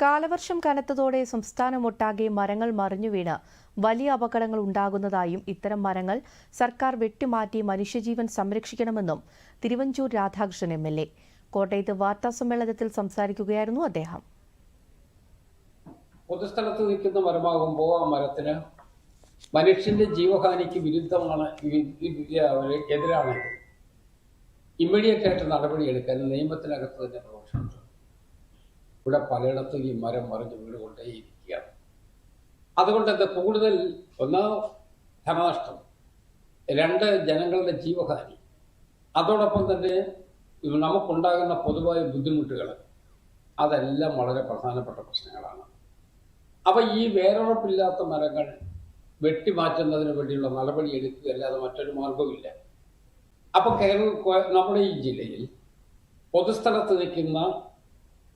കാലവർഷം കനത്തതോടെ സംസ്ഥാനമൊട്ടാകെ മരങ്ങൾ മറിഞ്ഞുവീണ് വലിയ അപകടങ്ങൾ ഉണ്ടാകുന്നതായും ഇത്തരം മരങ്ങൾ സർക്കാർ വെട്ടിമാറ്റി മനുഷ്യജീവൻ സംരക്ഷിക്കണമെന്നും തിരുവഞ്ചൂർ രാധാകൃഷ്ണൻ എം.എൽ.എ. കോട്ടയത്ത് വാർത്താസമ്മേളനത്തിൽ സംസാരിക്കുകയായിരുന്നു അദ്ദേഹം. പൊതുസ്ഥലത്ത് നിൽക്കുന്ന മരമാകുമ്പോൾ ആ മരത്തിന് മനുഷ്യന്റെ ജീവഹാനിക്ക് വിരുദ്ധമാണ്, എതിരാണ്. ഇമ്മീഡിയറ്റ് ആയിട്ട് നടപടിയെടുക്കാൻ നിയമത്തിനകത്ത് തന്നെ പ്രൊവിഷനുണ്ട്. ഇവിടെ പലയിടത്തും ഈ മരം മറിഞ്ഞ് വീടുകൊണ്ടേയിരിക്കുകയാണ്. അതുകൊണ്ട് അത് കൂടുതൽ ഒന്ന് ധനനഷ്ടം, രണ്ട് ജനങ്ങളുടെ ജീവഹാനി, അതോടൊപ്പം തന്നെ നമുക്കുണ്ടാകുന്ന പൊതുവായ ബുദ്ധിമുട്ടുകൾ, അതെല്ലാം വളരെ പ്രധാനപ്പെട്ട പ്രശ്നങ്ങളാണ്. അപ്പം ഈ വേരുറപ്പില്ലാത്ത മരങ്ങൾ വെട്ടിമാറ്റുന്നതിന് വേണ്ടിയുള്ള നടപടി എടുക്കുകയല്ലാതെ മറ്റൊരു മാർഗവുമില്ല. അപ്പം നമ്മുടെ ഈ ജില്ലയിൽ പൊതുസ്ഥലത്ത് നിൽക്കുന്ന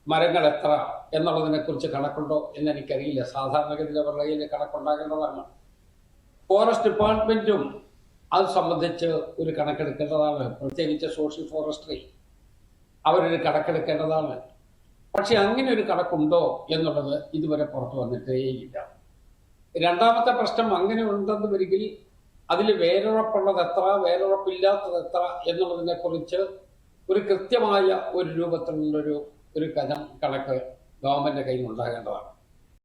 മരങ്ങൾ എത്ര എന്നുള്ളതിനെക്കുറിച്ച് കണക്കുണ്ടോ എന്നെനിക്കറിയില്ല. സാധാരണഗതിയിൽ അവരുടെ കയ്യിൽ കണക്കുണ്ടാകേണ്ടതാണ്. ഫോറസ്റ്റ് ഡിപ്പാർട്ട്മെന്റും അത് സംബന്ധിച്ച് ഒരു കണക്കെടുക്കേണ്ടതാണ്. പ്രത്യേകിച്ച് സോഷ്യൽ ഫോറസ്ട്രി അവരൊരു കണക്കെടുക്കേണ്ടതാണ്. പക്ഷെ അങ്ങനെ ഒരു കണക്കുണ്ടോ എന്നുള്ളത് ഇതുവരെ പുറത്തു വന്നിട്ടേയില്ല. രണ്ടാമത്തെ പ്രശ്നം, അങ്ങനെ ഉണ്ടെന്ന് വരികിൽ അതിൽ വേരുറപ്പുള്ളത് എത്ര, വേരുറപ്പില്ലാത്തത് എത്ര എന്നുള്ളതിനെ കുറിച്ച് ഒരു കൃത്യമായ ഒരു രൂപത്തിലുള്ളൊരു കണക്ക് ഗവൺമെന്റിന്റെ കയ്യിൽ ഉണ്ടാകേണ്ടതാണ്.